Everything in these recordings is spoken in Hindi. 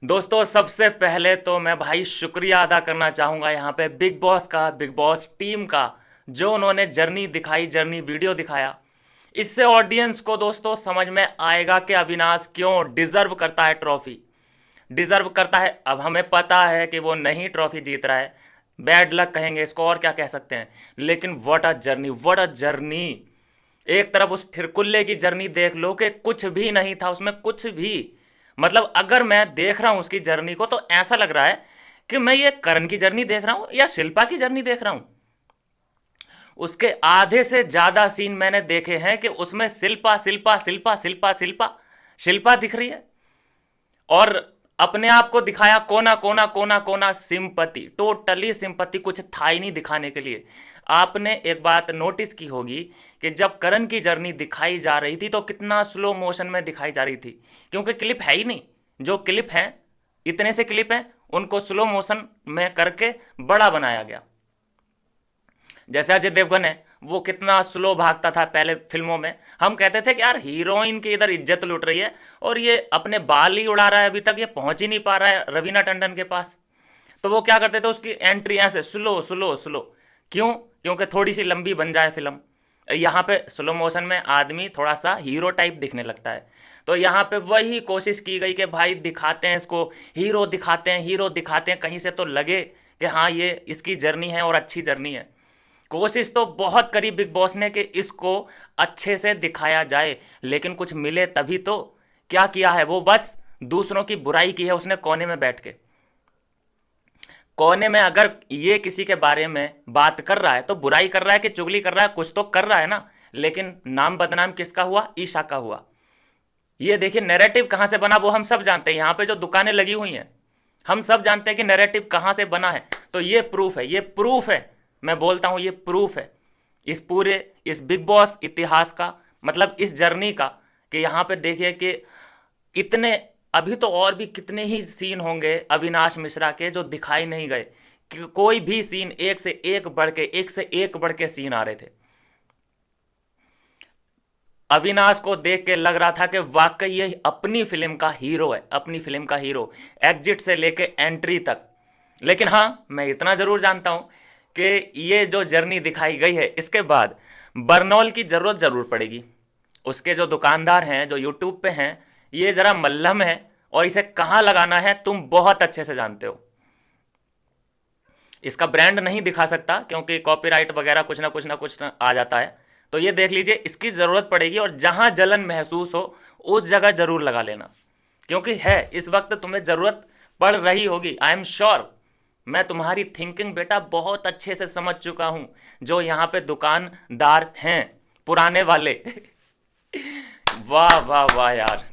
दोस्तों सबसे पहले तो मैं भाई शुक्रिया अदा करना चाहूँगा यहाँ पे बिग बॉस का, बिग बॉस टीम का, जो उन्होंने जर्नी दिखाई, जर्नी वीडियो दिखाया। इससे ऑडियंस को दोस्तों समझ में आएगा कि अविनाश क्यों डिजर्व करता है ट्रॉफी, डिजर्व करता है। अब हमें पता है कि वो नहीं ट्रॉफी जीत रहा है, बैड लक कहेंगे इसको और क्या कह सकते हैं, लेकिन what a journey, what a journey. एक तरफ उस ठिरकुल्ले की जर्नी देख लो कि कुछ भी नहीं था उसमें, कुछ भी। मतलब अगर मैं देख रहा हूं उसकी जर्नी को तो ऐसा लग रहा है कि मैं ये करण की जर्नी देख रहा हूं या शिल्पा की जर्नी देख रहा हूं। उसके आधे से ज्यादा सीन मैंने देखे हैं कि उसमें शिल्पा शिल्पा शिल्पा शिल्पा शिल्पा शिल्पा दिख रही है, और अपने आप को दिखाया कोना कोना कोना कोना, सिंपति, टोटली सिंपति, कुछ था ही नहीं दिखाने के लिए। आपने एक बात नोटिस की होगी कि जब करण की जर्नी दिखाई जा रही थी तो कितना स्लो मोशन में दिखाई जा रही थी, क्योंकि क्लिप है ही नहीं। जो क्लिप हैं, इतने से क्लिप हैं, उनको स्लो मोशन में करके बड़ा बनाया गया। जैसे अजय देवगन है, वो कितना स्लो भागता था पहले फिल्मों में, हम कहते थे कि यार हीरोइन की इधर इज्जत लुट रही है और ये अपने बाल ही उड़ा रहा है, अभी तक ये पहुंच ही नहीं पा रहा है रवीना टंडन के पास। तो वो क्या करते थे, उसकी एंट्री ऐसे स्लो स्लो स्लो। क्यों? क्योंकि थोड़ी सी लंबी बन जाए फिल्म। यहाँ पे स्लो मोशन में आदमी थोड़ा सा हीरो टाइप दिखने लगता है, तो यहाँ पे वही कोशिश की गई कि भाई दिखाते हैं इसको, हीरो दिखाते हैं, हीरो दिखाते हैं, कहीं से तो लगे कि हाँ ये इसकी जर्नी है और अच्छी जर्नी है। कोशिश तो बहुत करी बिग बॉस ने कि इसको अच्छे से दिखाया जाए, लेकिन कुछ मिले तभी तो। क्या किया है वो, बस दूसरों की बुराई की है उसने कोने में बैठ के। कोने में अगर ये किसी के बारे में बात कर रहा है तो बुराई कर रहा है कि चुगली कर रहा है, कुछ तो कर रहा है ना। लेकिन नाम बदनाम किसका हुआ? ईशा का हुआ। ये देखिए नैरेटिव कहां से बना वो हम सब जानते हैं, यहां पे जो दुकानें लगी हुई हैं हम सब जानते हैं कि नैरेटिव कहां से बना है। तो ये प्रूफ है, ये प्रूफ है, मैं बोलता हूं ये प्रूफ है इस पूरे, इस बिग बॉस इतिहास का, मतलब इस जर्नी का। कि यहां पे देखिए कि इतने, अभी तो और भी कितने ही सीन होंगे अविनाश मिश्रा के जो दिखाई नहीं गए, कि कोई भी सीन एक से एक बढ़ के, एक से एक बढ़ के सीन आ रहे थे। अविनाश को देख के लग रहा था कि वाकई ये अपनी फिल्म का हीरो है, अपनी फिल्म का हीरो, एग्जिट से लेके एंट्री तक। लेकिन हाँ, मैं इतना जरूर जानता हूं कि ये जो जर्नी दिखाई गई है इसके बाद बर्नौल की जरूरत जरूर पड़ेगी। उसके जो दुकानदार हैं, जो यूट्यूब पे हैं, ये जरा मल्लम है और इसे कहाँ लगाना है तुम बहुत अच्छे से जानते हो। इसका ब्रांड नहीं दिखा सकता क्योंकि कॉपीराइट वगैरह कुछ ना कुछ ना कुछ ना आ जाता है। तो ये देख लीजिए, इसकी ज़रूरत पड़ेगी और जहां जलन महसूस हो उस जगह जरूर लगा लेना, क्योंकि है इस वक्त तुम्हें ज़रूरत पड़ रही होगी। आई एम श्योर, मैं तुम्हारी थिंकिंग बेटा बहुत अच्छे से समझ चुका हूं, जो यहाँ पे दुकानदार हैं पुराने वाले। वाह वाह वाह यार।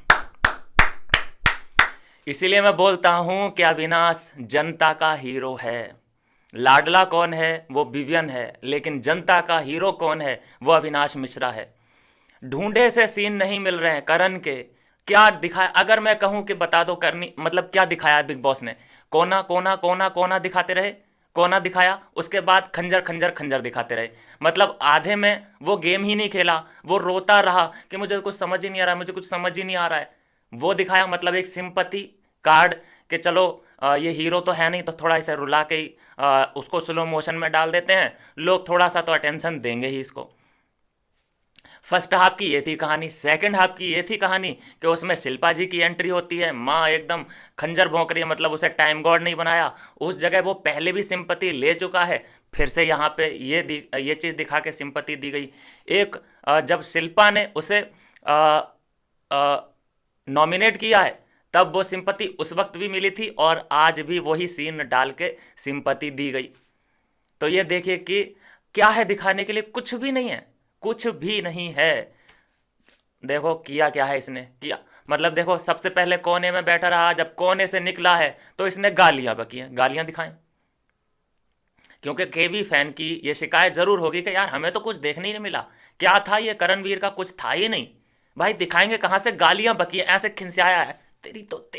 इसीलिए मैं बोलता हूं कि अविनाश जनता का हीरो है। लाडला कौन है? वो विवियन है, लेकिन जनता का हीरो कौन है? वो अविनाश मिश्रा है। ढूंढे से सीन नहीं मिल रहे हैं करण के। क्या दिखाया, अगर मैं कहूं कि बता दो करनी, मतलब क्या दिखाया बिग बॉस ने? कोना कोना कोना कोना दिखाते रहे, कोना दिखाया, उसके बाद खंजर खंजर खंजर दिखाते रहे। मतलब आधे में वो गेम ही नहीं खेला, वो रोता रहा कि मुझे कुछ समझ ही नहीं आ रहा है, मुझे कुछ समझ ही नहीं आ रहा है। वो दिखाया, मतलब एक सिंपति कार्ड कि चलो ये हीरो तो है नहीं तो थोड़ा इसे रुला के ही उसको स्लो मोशन में डाल देते हैं, लोग थोड़ा सा तो अटेंशन देंगे ही इसको। फर्स्ट हाफ की ये थी कहानी। सेकंड हाफ की ये थी कहानी कि उसमें शिल्पा जी की एंट्री होती है, माँ एकदम खंजर भोंक रही है, मतलब उसे टाइम गॉड नहीं बनाया। उस जगह वो पहले भी सिंपति ले चुका है, फिर से यहाँ पे ये चीज़ दिखा के सिंपति दी गई। एक जब शिल्पा ने उसे नॉमिनेट किया है तब वो सिंपति उस वक्त भी मिली थी और आज भी वही सीन डाल के सिंपति दी गई। तो ये देखिए कि क्या है दिखाने के लिए, कुछ भी नहीं है, कुछ भी नहीं है। देखो किया क्या है इसने, किया मतलब देखो, सबसे पहले कोने में बैठा रहा, जब कोने से निकला है तो इसने गालियां बकी हैं, गालियां दिखाएं। क्योंकि केवी फैन की ये शिकायत जरूर होगी कि यार हमें तो कुछ देखने ही नहीं मिला, क्या था ये करणवीर का, कुछ था ही नहीं। भाई दिखाएंगे कहां से, गालियां बकी हैं, ऐसे खिंचाया है, तेरी तो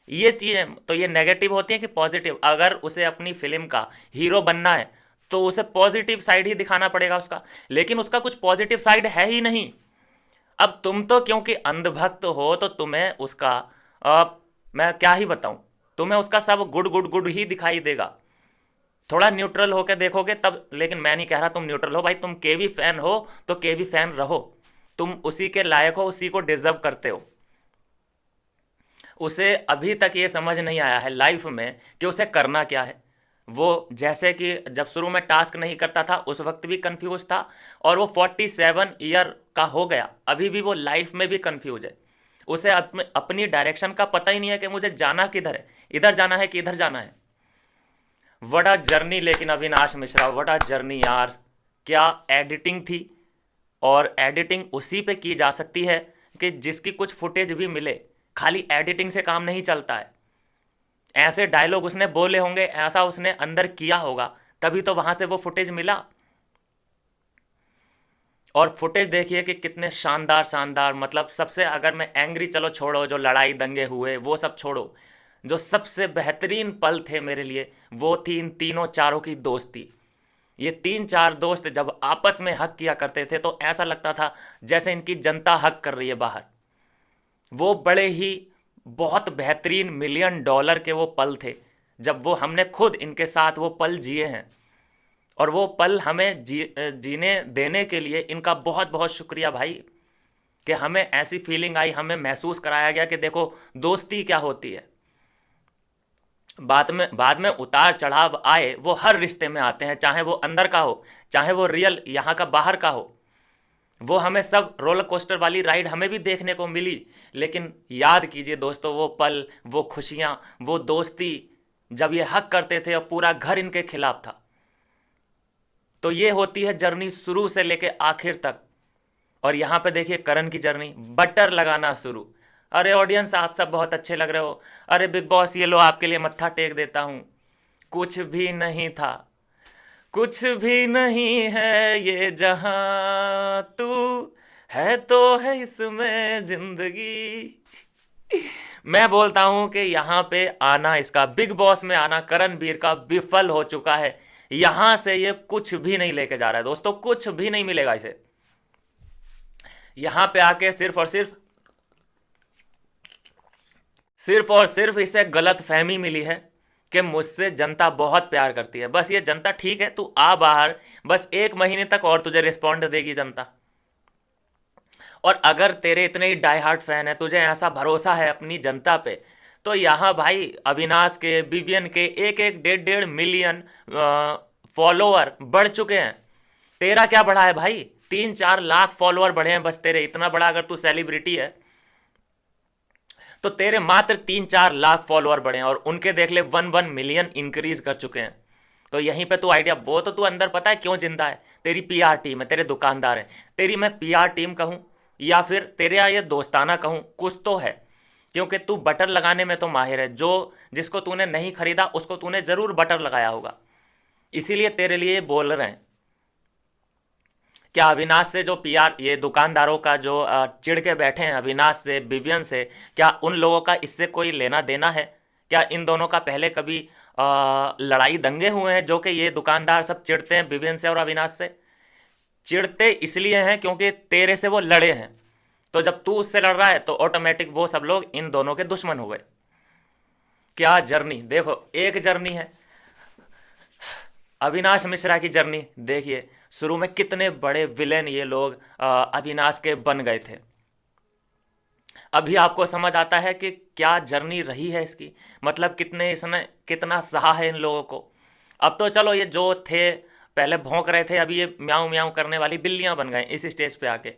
ये चीज़ें तो ये नेगेटिव होती है कि पॉजिटिव। अगर उसे अपनी फिल्म का हीरो बनना है तो उसे पॉजिटिव साइड ही दिखाना पड़ेगा उसका, लेकिन उसका कुछ पॉजिटिव साइड है ही नहीं। अब तुम तो क्योंकि अंधभक्त हो तो तुम्हें उसका मैं क्या ही बताऊं, तुम्हें उसका सब गुड गुड गुड ही दिखाई देगा। थोड़ा न्यूट्रल होकर देखोगे तब, लेकिन मैं नहीं कह रहा तुम न्यूट्रल हो भाई, तुम केवी फैन हो तो केवी फैन रहो, तुम उसी के लायक हो, उसी को डिजर्व करते हो। उसे अभी तक ये समझ नहीं आया है लाइफ में कि उसे करना क्या है। वो जैसे कि जब शुरू में टास्क नहीं करता था उस वक्त भी कंफ्यूज था, और वो 47 ईयर का हो गया अभी भी वो लाइफ में भी कंफ्यूज है। उसे अपनी डायरेक्शन का पता ही नहीं है कि मुझे जाना किधर है, इधर जाना है कि इधर जाना है। व्हाट अ जर्नी, लेकिन Avinash Mishra what a journey यार। क्या एडिटिंग थी, और एडिटिंग उसी पे की जा सकती है कि जिसकी कुछ फुटेज भी मिले। खाली एडिटिंग से काम नहीं चलता है, ऐसे डायलॉग उसने बोले होंगे, ऐसा उसने अंदर किया होगा, तभी तो वहां से वो फुटेज मिला। और फुटेज देखिए कि कितने शानदार शानदार, मतलब सबसे, अगर मैं एंग्री, चलो छोड़ो, जो लड़ाई दंगे हुए वो सब छोड़ो, जो सबसे बेहतरीन पल थे मेरे लिए वो थी इन तीनों चारों की दोस्ती। ये तीन चार दोस्त जब आपस में हक किया करते थे तो ऐसा लगता था जैसे इनकी जनता हक कर रही है बाहर। वो बड़े ही बहुत बेहतरीन $1,000,000 के वो पल थे, जब वो हमने खुद इनके साथ वो पल जिए हैं। और वो पल हमें जीने देने के लिए इनका बहुत बहुत शुक्रिया भाई, कि हमें ऐसी फीलिंग आई, हमें महसूस कराया गया कि देखो दोस्ती क्या होती है। बाद में उतार चढ़ाव आए, वो हर रिश्ते में आते हैं, चाहे वो अंदर का हो, चाहे वो रियल यहाँ का बाहर का हो। वो हमें सब रोलर कोस्टर वाली राइड हमें भी देखने को मिली, लेकिन याद कीजिए दोस्तों वो पल, वो खुशियाँ, वो दोस्ती, जब ये हक करते थे और पूरा घर इनके खिलाफ था। तो ये होती है जर्नी शुरू से लेके आखिर तक। और यहाँ पे देखिए करण की जर्नी, बटर लगाना शुरू। अरे ऑडियंस आप सब बहुत अच्छे लग रहे हो, अरे बिग बॉस ये लो आपके लिए मत्था टेक देता हूँ। कुछ भी नहीं था, कुछ भी नहीं है ये जहां, तू है तो है इसमें जिंदगी। मैं बोलता हूं कि यहाँ पे आना, इसका बिग बॉस में आना करणवीर का विफल हो चुका है। यहां से ये कुछ भी नहीं लेके जा रहा है दोस्तों, कुछ भी नहीं मिलेगा इसे। यहां पे आके सिर्फ और सिर्फ इसे गलत फहमी मिली है कि मुझसे जनता बहुत प्यार करती है। बस ये जनता, ठीक है तू आ बाहर, बस 1 महीने तक और तुझे रिस्पॉन्ड देगी जनता। और अगर तेरे इतने ही डाई हार्ट फैन है, तुझे ऐसा भरोसा है अपनी जनता पे, तो यहाँ भाई अविनाश के, विवियन के एक एक 1.5 मिलियन फॉलोअर बढ़ चुके हैं। तेरा क्या बढ़ा है भाई? 3-4 लाख फॉलोअर बढ़े हैं बस तेरे। इतना बड़ा अगर तू सेलिब्रिटी है तो तेरे मात्र 3-4 लाख फॉलोअर बढ़े हैं, और उनके देख ले 1-1 मिलियन इंक्रीज कर चुके हैं। तो यहीं पे तू आइडिया, वो तो तू अंदर पता है क्यों जिंदा है, तेरी पीआर टीम है, तेरे दुकानदार हैं। तेरी मैं पीआर टीम कहूं या फिर तेरे यहाँ ये दोस्ताना कहूं, कुछ तो है, क्योंकि तू बटर लगाने में तो माहिर है। जो जिसको तूने नहीं खरीदा उसको तूने जरूर बटर लगाया होगा, इसीलिए तेरे लिए बोल रहे हैं। क्या अविनाश से जो पीआर, ये दुकानदारों का जो चिढ़ के बैठे हैं अविनाश से, विवियन से, क्या उन लोगों का इससे कोई लेना देना है? क्या इन दोनों का पहले कभी लड़ाई दंगे हुए हैं जो कि ये दुकानदार सब चिढ़ते हैं विवियन से और अविनाश से? चिढ़ते इसलिए हैं क्योंकि तेरे से वो लड़े हैं। तो जब तू उससे लड़ रहा है तो ऑटोमेटिक वो सब लोग इन दोनों के दुश्मन हो गए। क्या जर्नी देखो, एक जर्नी है अविनाश मिश्रा की जर्नी। देखिए शुरू में कितने बड़े विलेन ये लोग अविनाश के बन गए थे। अभी आपको समझ आता है कि क्या जर्नी रही है इसकी, मतलब कितने इसने कितना सहा है इन लोगों को। अब तो चलो ये जो थे पहले भौंक रहे थे, अभी ये म्याऊं म्याऊं करने वाली बिल्लियां बन गए इस स्टेज पे आके।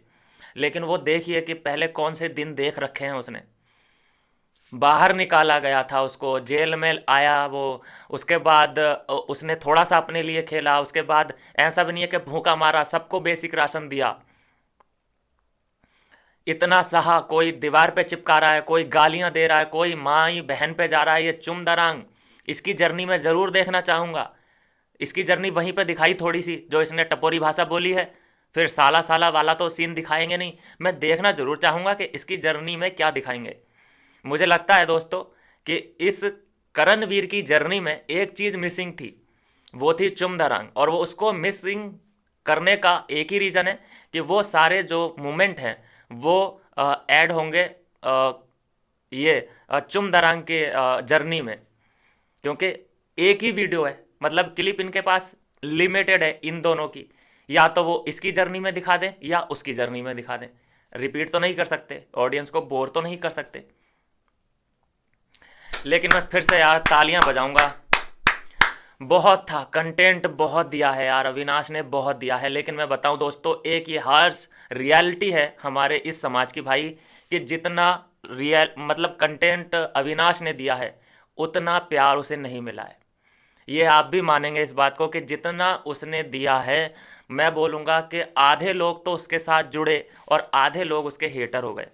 लेकिन वो देखिए कि पहले कौन से दिन देख रखे हैं उसने। बाहर निकाला गया था उसको, जेल में आया वो, उसके बाद उसने थोड़ा सा अपने लिए खेला, उसके बाद ऐसा भी नहीं है कि भूखा मारा, सबको बेसिक राशन दिया। इतना सहा, कोई दीवार पे चिपका रहा है, कोई गालियां दे रहा है, कोई माई बहन पे जा रहा है, ये चुम दरांग। इसकी जर्नी में ज़रूर देखना चाहूँगा। इसकी जर्नी वहीं पे दिखाई थोड़ी सी, जो इसने टपोरी भाषा बोली है। फिर साला साला वाला तो सीन दिखाएंगे नहीं, मैं देखना जरूर चाहूँगा कि इसकी जर्नी में क्या दिखाएंगे। मुझे लगता है दोस्तों कि इस करणवीर की जर्नी में एक चीज़ मिसिंग थी, वो थी चुम दरांग। और वो उसको मिसिंग करने का एक ही रीज़न है कि वो सारे जो मोमेंट हैं वो ऐड होंगे ये चुम दरांग के जर्नी में, क्योंकि एक ही वीडियो है, मतलब क्लिप इनके पास लिमिटेड है इन दोनों की। या तो वो इसकी जर्नी में दिखा दें या उसकी जर्नी में दिखा दें, रिपीट तो नहीं कर सकते, ऑडियंस को बोर तो नहीं कर सकते। लेकिन मैं फिर से यार तालियां बजाऊंगा, बहुत था कंटेंट, बहुत दिया है यार अविनाश ने, बहुत दिया है। लेकिन मैं बताऊं दोस्तों, एक ये हार्श रियलिटी है हमारे इस समाज की भाई, कि जितना रियल मतलब कंटेंट अविनाश ने दिया है उतना प्यार उसे नहीं मिला है। ये आप भी मानेंगे इस बात को कि जितना उसने दिया है, मैं बोलूँगा कि आधे लोग तो उसके साथ जुड़े और आधे लोग उसके हेटर हो गए।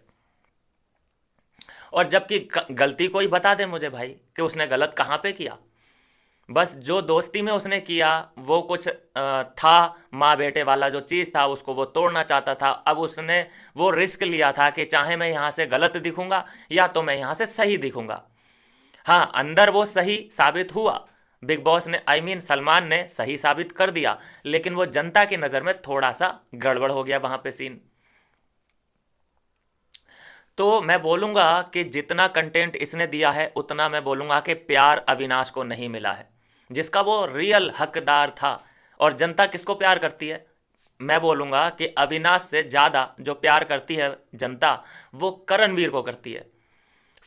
और जबकि गलती कोई बता दे मुझे भाई कि उसने गलत कहाँ पे किया, बस जो दोस्ती में उसने किया वो कुछ था, माँ बेटे वाला जो चीज़ था उसको वो तोड़ना चाहता था। अब उसने वो रिस्क लिया था कि चाहे मैं यहाँ से गलत दिखूंगा या तो मैं यहाँ से सही दिखूंगा। हाँ, अंदर वो सही साबित हुआ, बिग बॉस ने सलमान ने सही साबित कर दिया, लेकिन वो जनता की नज़र में थोड़ा सा गड़बड़ हो गया वहाँ पे सीन। तो मैं बोलूँगा कि जितना कंटेंट इसने दिया है उतना मैं बोलूँगा कि प्यार अविनाश को नहीं मिला है, जिसका वो रियल हकदार था। और जनता किसको प्यार करती है? मैं बोलूँगा कि अविनाश से ज़्यादा जो प्यार करती है जनता, वो करणवीर को करती है।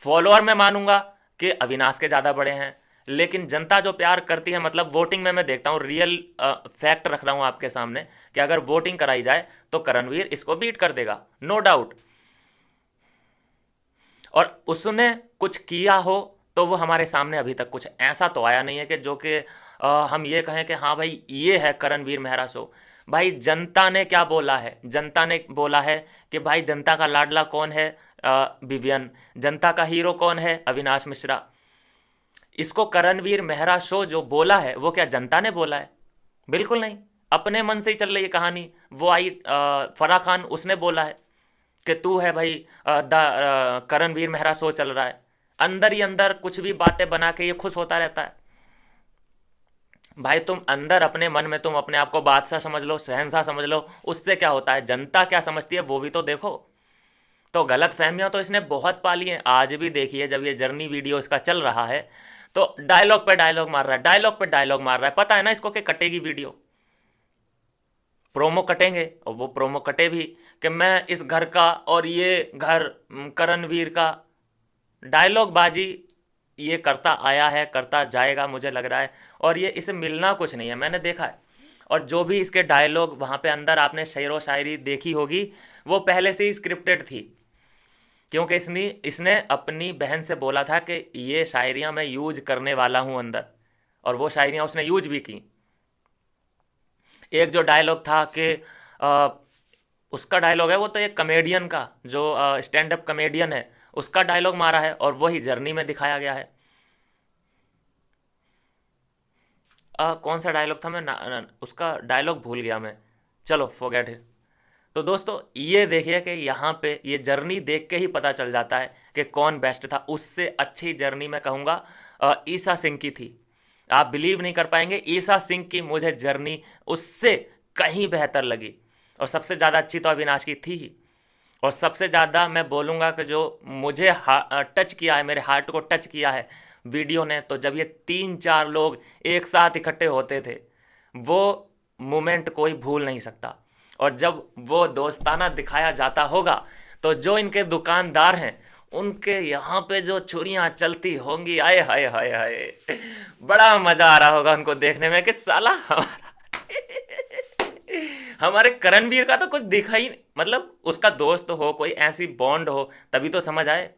फॉलोअर मैं मानूंगा कि अविनाश के ज़्यादा बड़े हैं, लेकिन जनता जो प्यार करती है, मतलब वोटिंग में मैं देखता हूँ, रियल फैक्ट रख रहा हूँ आपके सामने कि अगर वोटिंग कराई जाए तो करणवीर इसको बीट कर देगा, नो डाउट। और उसने कुछ किया हो तो वो हमारे सामने अभी तक कुछ ऐसा तो आया नहीं है कि जो कि हम ये कहें कि हाँ भाई ये है करणवीर मेहरा शो। भाई जनता ने क्या बोला है? जनता ने बोला है कि भाई जनता का लाडला कौन है? विवियन। जनता का हीरो कौन है? अविनाश मिश्रा। इसको करणवीर मेहरा शो जो बोला है वो क्या जनता ने बोला है? बिल्कुल नहीं, अपने मन से ही चल रही है कहानी। वो आई फराह खान, उसने बोला है कि तू है भाई द करणवीर मेहरा शो चल रहा है। अंदर ही अंदर कुछ भी बातें बना के ये खुश होता रहता है। भाई तुम अंदर अपने मन में तुम अपने आप को बादशाह समझ लो, शहंशाह समझ लो, उससे क्या होता है? जनता क्या समझती है वो भी तो देखो। तो गलत फहमियां तो इसने बहुत पाली हैं। आज भी देखिए, जब ये जर्नी वीडियो इसका चल रहा है तो डायलॉग पे डायलॉग मार रहा है, डायलॉग पे डायलॉग मार रहा है। पता है ना इसको कि कटेगी वीडियो, प्रोमो कटेंगे, और वो प्रोमो कटे भी कि मैं इस घर का और ये घर करणवीर का। डायलॉग बाजी ये करता आया है, करता जाएगा मुझे लग रहा है, और ये इसे मिलना कुछ नहीं है, मैंने देखा है। और जो भी इसके डायलॉग वहाँ पे अंदर आपने शेरो शायरी देखी होगी, वो पहले से ही स्क्रिप्टेड थी, क्योंकि इसने इसने अपनी बहन से बोला था कि ये शायरियाँ मैं यूज करने वाला हूँ अंदर, और वो शायरियाँ उसने यूज भी की। एक जो डायलॉग था कि अ, उसका डायलॉग है, वो तो एक कमेडियन का जो स्टैंड अप कमेडियन है उसका डायलॉग मारा है, और वही जर्नी में दिखाया गया है। कौन सा डायलॉग था, मैं उसका डायलॉग भूल गया मैं, चलो फॉरगेट इट। तो दोस्तों ये देखिए कि यहाँ पे ये जर्नी देख के ही पता चल जाता है कि कौन बेस्ट था। उससे अच्छी जर्नी मैं कहूँगा ईसा सिंह की थी। आप बिलीव नहीं कर पाएंगे, ईसा सिंह की मुझे जर्नी उससे कहीं बेहतर लगी, और सबसे ज़्यादा अच्छी तो अविनाश की थी ही। और सबसे ज़्यादा मैं बोलूँगा कि जो मुझे टच किया है, मेरे हार्ट को टच किया है वीडियो ने, तो जब ये 3-4 लोग एक साथ इकट्ठे होते थे, वो मोमेंट कोई भूल नहीं सकता। और जब वो दोस्ताना दिखाया जाता होगा तो जो इनके दुकानदार हैं उनके यहाँ पे जो छुरियाँ चलती होंगी, आए हाय हाय हाय, बड़ा मजा आ रहा होगा उनको देखने में कि साला हमारे करणवीर का तो कुछ दिखा ही, मतलब उसका दोस्त हो, कोई ऐसी बॉन्ड हो तभी तो समझ आए।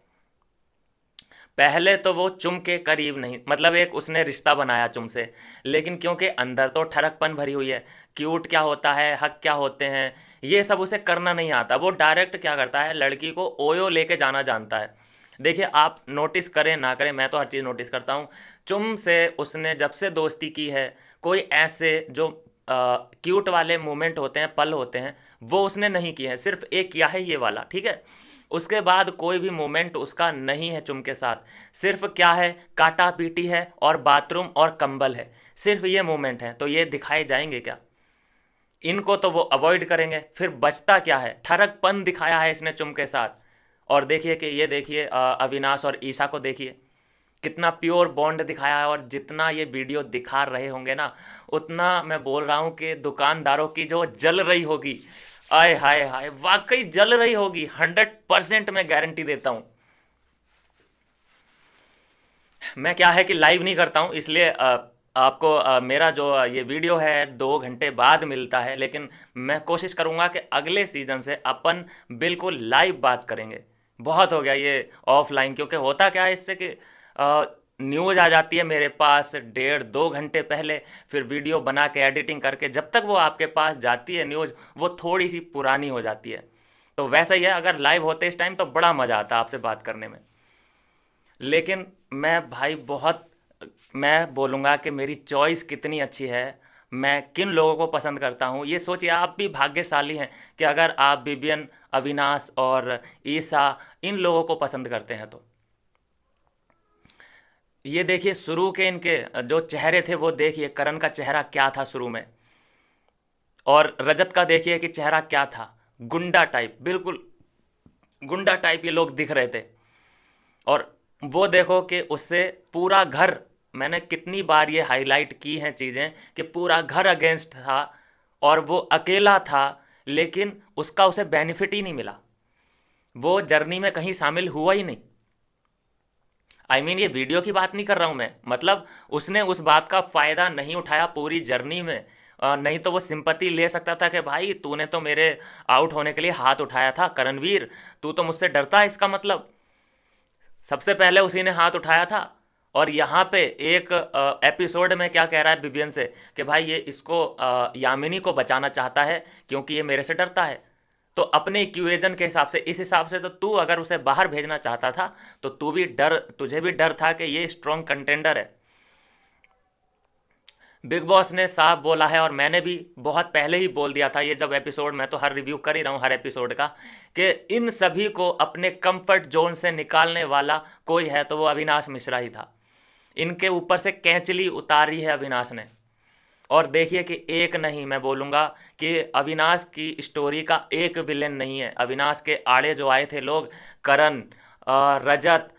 पहले तो वो चुम के करीब नहीं, मतलब एक उसने रिश्ता बनाया चुम से, लेकिन क्योंकि अंदर तो ठरकपन भरी हुई है, क्यूट क्या होता है, हक क्या होते हैं, ये सब उसे करना नहीं आता। वो डायरेक्ट क्या करता है, लड़की को ओयो लेके जाना जानता है। देखिए आप नोटिस करें ना करें, मैं तो हर चीज़ नोटिस करता हूँ। चुम से उसने जब से दोस्ती की है, कोई ऐसे जो क्यूट वाले मोमेंट होते हैं, पल होते हैं, वो उसने नहीं किए हैं। सिर्फ एक किया है ये वाला, ठीक है। उसके बाद कोई भी मोमेंट उसका नहीं है चुम के साथ। सिर्फ क्या है, काटा पीटी है और बाथरूम और कंबल है, सिर्फ ये मोमेंट है। तो ये दिखाए जाएंगे क्या? इनको तो वो अवॉइड करेंगे। फिर बचता क्या है? ठरकपन दिखाया है इसने चुम के साथ, और देखिए कि ये देखिए अविनाश और ईशा को देखिए, कितना प्योर बॉन्ड दिखाया है। और जितना ये वीडियो दिखा रहे होंगे ना, उतना मैं बोल रहा हूँ कि दुकानदारों की जो जल रही होगी, आय हाय हाय, वाकई जल रही होगी, 100% मैं गारंटी देता हूँ। मैं क्या है कि लाइव नहीं करता हूँ, इसलिए आपको मेरा जो ये वीडियो है 2 घंटे बाद मिलता है, लेकिन मैं कोशिश करूँगा कि अगले सीज़न से अपन बिल्कुल लाइव बात करेंगे। बहुत हो गया ये ऑफलाइन, क्योंकि होता क्या है इससे कि न्यूज़ आ जाती है मेरे पास 1.5-2 घंटे पहले, फिर वीडियो बना के एडिटिंग करके जब तक वो आपके पास जाती है न्यूज़, वो थोड़ी सी पुरानी हो जाती है। तो वैसा ही है, अगर लाइव होते इस टाइम तो बड़ा मज़ा आता आपसे बात करने में। लेकिन मैं भाई बहुत, मैं बोलूँगा कि मेरी चॉइस कितनी अच्छी है, मैं किन लोगों को पसंद करता हूँ। ये सोचिए, आप भी भाग्यशाली हैं कि अगर आप बिबियन, अविनाश और ईसा इन लोगों को पसंद करते हैं। तो ये देखिए शुरू के इनके जो चेहरे थे, वो देखिए करण का चेहरा क्या था शुरू में, और रजत का देखिए कि चेहरा क्या था, गुंडा टाइप, बिल्कुल गुंडा टाइप ये लोग दिख रहे थे। और वो देखो कि उससे पूरा घर, मैंने कितनी बार ये हाईलाइट की हैं चीज़ें कि पूरा घर अगेंस्ट था और वो अकेला था, लेकिन उसका उसे बेनिफिट ही नहीं मिला, वो जर्नी में कहीं शामिल हुआ ही नहीं। ये वीडियो की बात नहीं कर रहा हूँ मैं, मतलब उसने उस बात का फ़ायदा नहीं उठाया पूरी जर्नी में। नहीं तो वो सिंपैथी ले सकता था कि भाई तूने तो मेरे आउट होने के लिए हाथ उठाया था करणवीर, तू तो मुझसे डरता है, इसका मतलब सबसे पहले उसी ने हाथ उठाया था। और यहाँ पे एक एपिसोड में क्या कह रहा है बिबियन से कि भाई ये इसको यामिनी को बचाना चाहता है क्योंकि ये मेरे से डरता है। तो अपने इक्वेशन के हिसाब से, इस हिसाब से तो तू अगर उसे बाहर भेजना चाहता था तो तुझे भी डर था कि ये स्ट्रॉन्ग कंटेंडर है। बिग बॉस ने साफ बोला है, और मैंने भी बहुत पहले ही बोल दिया था, ये जब एपिसोड, मैं तो हर रिव्यू कर ही रहा हूँ हर एपिसोड का, कि इन सभी को अपने कंफर्ट जोन से निकालने वाला कोई है तो वो अविनाश मिश्रा ही था। इनके ऊपर से कैंचली उतारी है अविनाश ने। और देखिए कि एक नहीं, मैं बोलूँगा कि अविनाश की स्टोरी का एक विलेन नहीं है। अविनाश के आड़े जो आए थे लोग, करण, रजत,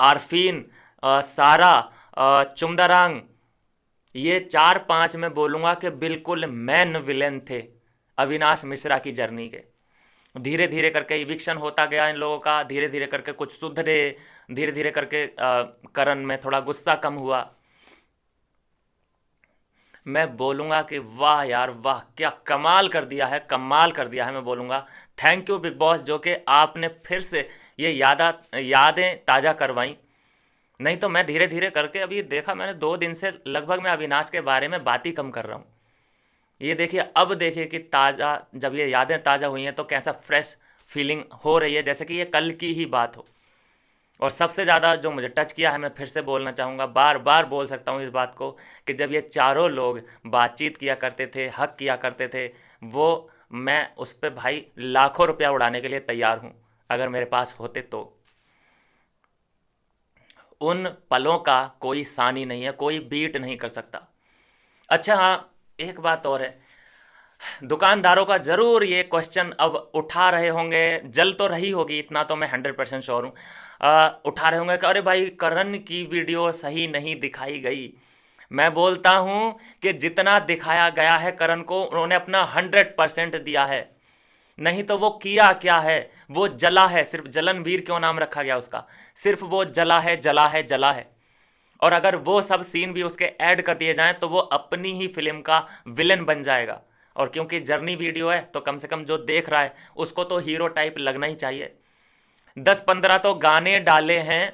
आरफीन, सारा, चुमदरांग, ये 4-5 में बोलूँगा कि बिल्कुल मैन विलेन थे अविनाश मिश्रा की जर्नी के। धीरे धीरे करके इविक्शन होता गया इन लोगों का, धीरे धीरे करके कुछ सुधरे, धीरे धीरे करके करण में थोड़ा गुस्सा कम हुआ। मैं बोलूँगा कि वाह यार वाह, क्या कमाल कर दिया है, कमाल कर दिया है। मैं बोलूँगा थैंक यू बिग बॉस, जो कि आपने फिर से ये यादें ताज़ा करवाई। नहीं तो मैं धीरे धीरे करके, अभी देखा मैंने 2 दिन से लगभग मैं अविनाश के बारे में बात ही कम कर रहा हूँ। ये देखिए, अब देखिए कि ताज़ा, जब ये यादें ताज़ा हुई हैं तो कैसा फ्रेश फीलिंग हो रही है, जैसे कि ये कल की ही बात हो। और सबसे ज़्यादा जो मुझे टच किया है, मैं फिर से बोलना चाहूँगा, बार बार बोल सकता हूँ इस बात को, कि जब ये चारों लोग बातचीत किया करते थे, हक किया करते थे, वो मैं उस पर भाई लाखों रुपया उड़ाने के लिए तैयार हूँ अगर मेरे पास होते तो। उन पलों का कोई सानी नहीं है, कोई बीट नहीं कर सकता। अच्छा हाँ, एक बात और है, दुकानदारों का ज़रूर ये क्वेश्चन अब उठा रहे होंगे, जल तो रही होगी, इतना तो मैं 100% श्योर हूँ। उठा रहे होंगे कि अरे भाई करण की वीडियो सही नहीं दिखाई गई। मैं बोलता हूँ कि जितना दिखाया गया है करण को, उन्होंने अपना 100% दिया है। नहीं तो वो किया क्या है, वो जला है, सिर्फ जलनवीर क्यों नाम रखा गया उसका, सिर्फ वो जला है, जला है, जला है। और अगर वो सब सीन भी उसके ऐड कर दिए जाएं तो वो अपनी ही फिल्म का विलन बन जाएगा। और क्योंकि जर्नी वीडियो है तो कम से कम जो देख रहा है उसको तो हीरो टाइप लगना ही चाहिए। 10-15 तो गाने डाले हैं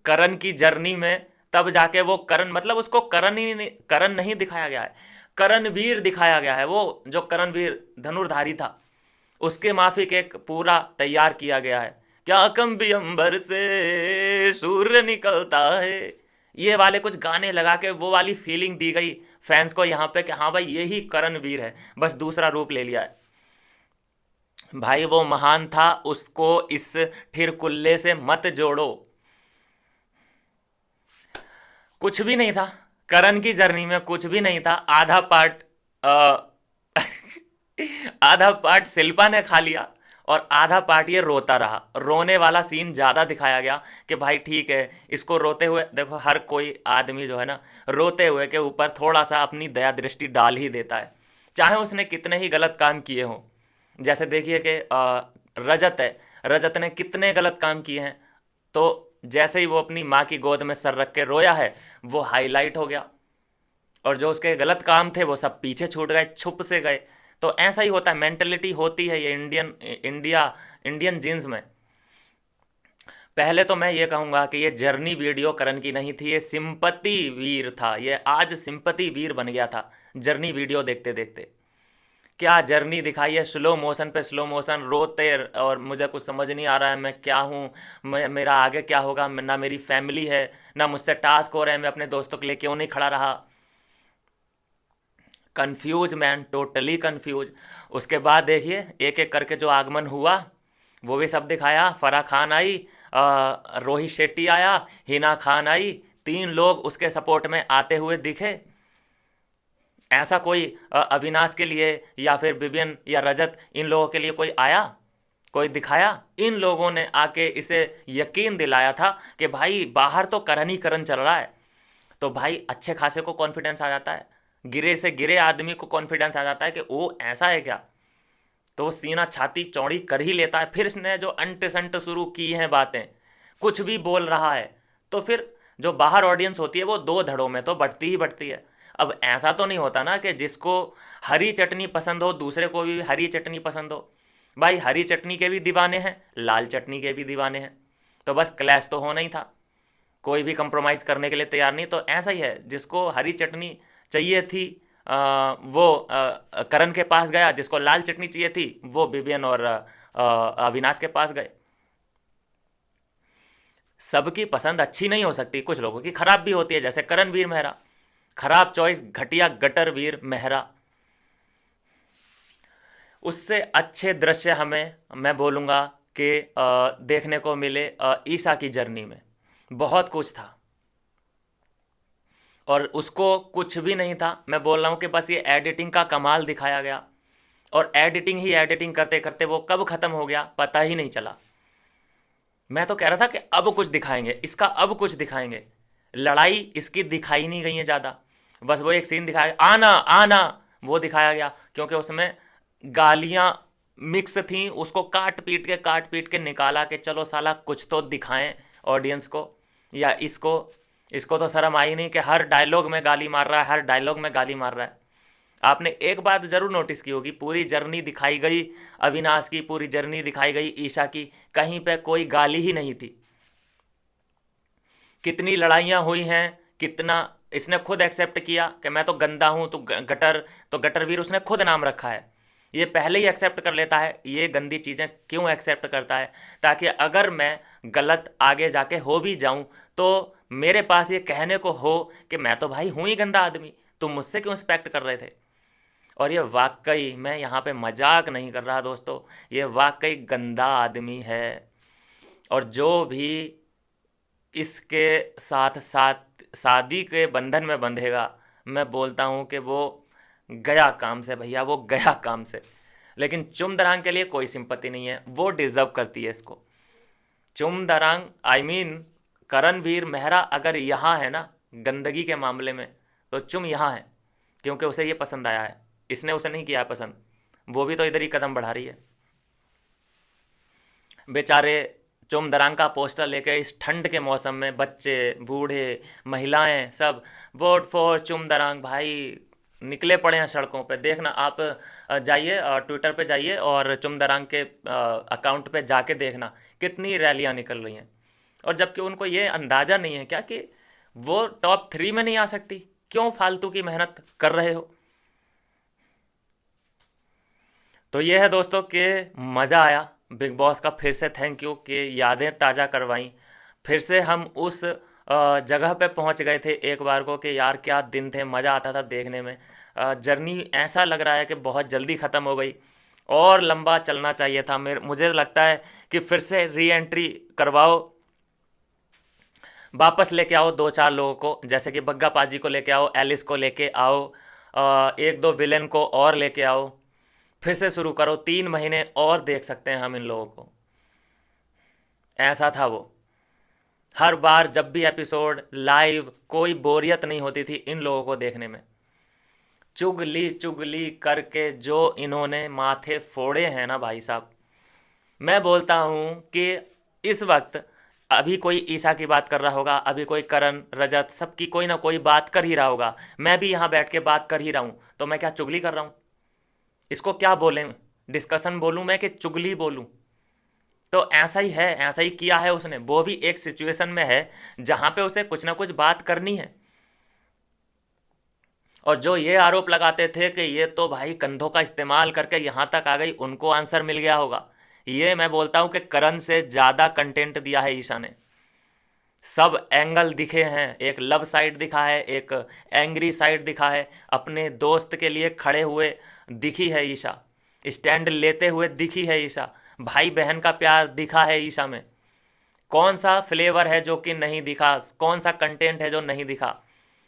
करण की जर्नी में, तब जाके वो करण, मतलब उसको करण नहीं दिखाया गया है, करणवीर दिखाया गया है। वो जो करणवीर धनुर्धारी था, उसके माफिक एक पूरा तैयार किया गया है। क्या कम अंबर से सूर्य निकलता है, ये वाले कुछ गाने लगा के वो वाली फीलिंग दी गई फैंस को यहाँ पे कि हाँ भाई यही करणवीर है, बस दूसरा रूप ले लिया है। भाई वो महान था, उसको इस ठिरकुल्ले से मत जोड़ो। कुछ भी नहीं था करण की जर्नी में, कुछ भी नहीं था। आधा पार्ट आधा पार्ट शिल्पा ने खा लिया और आधा पार्ट ये रोता रहा। रोने वाला सीन ज़्यादा दिखाया गया कि भाई ठीक है, इसको रोते हुए देखो, हर कोई आदमी जो है ना रोते हुए के ऊपर थोड़ा सा अपनी दया दृष्टि डाल ही देता है, चाहे उसने कितने ही गलत काम किए हों। जैसे देखिए कि रजत है, रजत ने कितने गलत काम किए हैं, तो जैसे ही वो अपनी माँ की गोद में सर रख के रोया है, वो हाईलाइट हो गया, और जो उसके गलत काम थे वो सब पीछे छूट गए, छुप से गए। तो ऐसा ही होता है, मेंटेलिटी होती है ये इंडियन जीन्स में। पहले तो मैं ये कहूँगा कि ये जर्नी वीडियो करण की नहीं थी, ये सिंपति वीर था, ये आज सिंपति वीर बन गया था जर्नी वीडियो देखते देखते। क्या जर्नी दिखाई है, स्लो मोशन पे स्लो मोशन, रोते, और मुझे कुछ समझ नहीं आ रहा है मैं क्या हूँ, मेरा आगे क्या होगा, ना मेरी फैमिली है, ना मुझसे टास्क हो रहे हैं, मैं अपने दोस्तों के लिए क्यों नहीं खड़ा रहा। Confuse man, totally confuse. उसके बाद देखिए एक एक करके जो आगमन हुआ वो भी सब दिखाया। फराह खान आई, रोहित शेट्टी आया, हिना खान आई, 3 लोग उसके सपोर्ट में आते हुए दिखे। ऐसा कोई अविनाश के लिए या फिर विवियन या रजत, इन लोगों के लिए कोई आया, कोई दिखाया? इन लोगों ने आके इसे यकीन दिलाया था कि भाई बाहर तो करण ही करण चल रहा है। तो भाई अच्छे खासे को कॉन्फिडेंस आ जाता है, गिरे से गिरे आदमी को कॉन्फिडेंस आ जाता है कि वो ऐसा है क्या, तो वो सीना छाती चौड़ी कर ही लेता है। फिर इसने जो अंट संट शुरू की हैं बातें, कुछ भी बोल रहा है, तो फिर जो बाहर ऑडियंस होती है वो 2 धड़ों में तो बढ़ती ही बढ़ती है। अब ऐसा तो नहीं होता ना कि जिसको हरी चटनी पसंद हो दूसरे को भी हरी चटनी पसंद हो। भाई हरी चटनी के भी दीवाने हैं, लाल चटनी के भी दीवाने हैं, तो बस क्लैश तो होना ही था, कोई भी कंप्रोमाइज़ करने के लिए तैयार नहीं। तो ऐसा ही है, जिसको हरी चटनी चाहिए थी वो करण के पास गया, जिसको लाल चटनी चाहिए थी वो विवियन और अविनाश के पास गए। सबकी पसंद अच्छी नहीं हो सकती, कुछ लोगों की खराब भी होती है, जैसे करणवीर मेहरा, खराब चॉइस, घटिया गटर वीर मेहरा। उससे अच्छे दृश्य हमें, मैं बोलूँगा कि देखने को मिले ईशा की जर्नी में। बहुत कुछ था और उसको कुछ भी नहीं था। मैं बोल रहा हूँ कि बस ये एडिटिंग का कमाल दिखाया गया, और एडिटिंग ही एडिटिंग करते करते वो कब ख़त्म हो गया पता ही नहीं चला। मैं तो कह रहा था कि अब कुछ दिखाएंगे इसका, अब कुछ दिखाएंगे। लड़ाई इसकी दिखाई नहीं गई है ज़्यादा, बस वो एक सीन दिखाया, आना आना, वो दिखाया गया, क्योंकि उसमें गालियाँ मिक्स थी, उसको काट पीट के निकाला कि चलो साला कुछ तो दिखाएं ऑडियंस को। या इसको इसको तो शर्म आई नहीं कि हर डायलॉग में गाली मार रहा है, हर डायलॉग में गाली मार रहा है। आपने एक बात ज़रूर नोटिस की होगी, पूरी जर्नी दिखाई गई अविनाश की, पूरी जर्नी दिखाई गई ईशा की, कहीं पे कोई गाली ही नहीं थी। कितनी लड़ाइयाँ हुई हैं, कितना इसने खुद एक्सेप्ट किया कि मैं तो गंदा हूँ, तो गटरवीर उसने खुद नाम रखा है। ये पहले ही एक्सेप्ट कर लेता है। ये गंदी चीज़ें क्यों एक्सेप्ट करता है? ताकि अगर मैं गलत आगे जाके हो भी जाऊं तो मेरे पास ये कहने को हो कि मैं तो भाई हूँ ही गंदा आदमी, तुम मुझसे क्यों एक्सपेक्ट कर रहे थे। और ये वाकई, मैं यहाँ पे मजाक नहीं कर रहा दोस्तों, ये वाकई गंदा आदमी है। और जो भी इसके साथ साथ शादी के बंधन में बंधेगा, मैं बोलता हूँ कि वो गया काम से भैया, वो गया काम से। लेकिन चुमदरांग के लिए कोई सिंपत्ति नहीं है, वो डिज़र्व करती है इसको। चुमदरांग आई मीन करणवीर मेहरा अगर यहाँ है ना गंदगी के मामले में, तो चुम यहाँ है, क्योंकि उसे ये पसंद आया है, इसने उसे नहीं किया पसंद। वो भी तो इधर ही कदम बढ़ा रही है। बेचारे चुमदरांग का पोस्टर लेके इस ठंड के मौसम में बच्चे, बूढ़े, महिलाएं सब वोट फॉर चुमदरांग भाई निकले पड़े हैं सड़कों पे। देखना आप, जाइए ट्विटर पे जाइए और चुमदरांग के अकाउंट पे जाके देखना कितनी रैलियां निकल रही हैं। और जबकि उनको ये अंदाज़ा नहीं है क्या कि वो टॉप 3 में नहीं आ सकती, क्यों फालतू की मेहनत कर रहे हो। तो ये है दोस्तों कि मज़ा आया बिग बॉस का। फिर से थैंक यू कि यादें ताज़ा करवाई। फिर से हम उस जगह पे पहुंच गए थे एक बार को कि यार क्या दिन थे, मज़ा आता था देखने में। जर्नी ऐसा लग रहा है कि बहुत जल्दी ख़त्म हो गई, और लंबा चलना चाहिए था। मुझे लगता है कि फिर से री एंट्री करवाओ, वापस लेके आओ 2-4 लोगों को, जैसे कि बग्गा पाजी को लेके आओ, एलिस को लेके आओ, 1-2 विलेन को और लेके आओ। फिर से शुरू करो, 3 महीने और देख सकते हैं हम इन लोगों को। ऐसा था वो। हर बार जब भी एपिसोड लाइव, कोई बोरियत नहीं होती थी इन लोगों को देखने में। चुगली चुगली करके जो इन्होंने माथे फोड़े हैं ना भाई साहब, मैं बोलता हूँ कि इस वक्त अभी कोई ईशा की बात कर रहा होगा, अभी कोई करण, रजत, सबकी कोई ना कोई बात कर ही रहा होगा, मैं भी यहाँ बैठ के बात कर ही रहा हूँ, तो मैं क्या चुगली कर रहा हूँ? इसको क्या बोलें, डिस्कशन बोलूँ मैं कि चुगली बोलूँ? तो ऐसा ही है, ऐसा ही किया है उसने। वो भी एक सिचुएशन में है जहाँ पे उसे कुछ ना कुछ बात करनी है। और जो ये आरोप लगाते थे कि ये तो भाई कंधों का इस्तेमाल करके यहाँ तक आ गई, उनको आंसर मिल गया होगा। ये मैं बोलता हूँ कि करण से ज़्यादा कंटेंट दिया है ईशा ने। सब एंगल दिखे हैं, एक लव साइड दिखा है, एक एंग्री साइड दिखा है, अपने दोस्त के लिए खड़े हुए दिखी है ईशा, स्टैंड लेते हुए दिखी है ईशा, भाई बहन का प्यार दिखा है ईशा में। कौन सा फ्लेवर है जो कि नहीं दिखा, कौन सा कंटेंट है जो नहीं दिखा?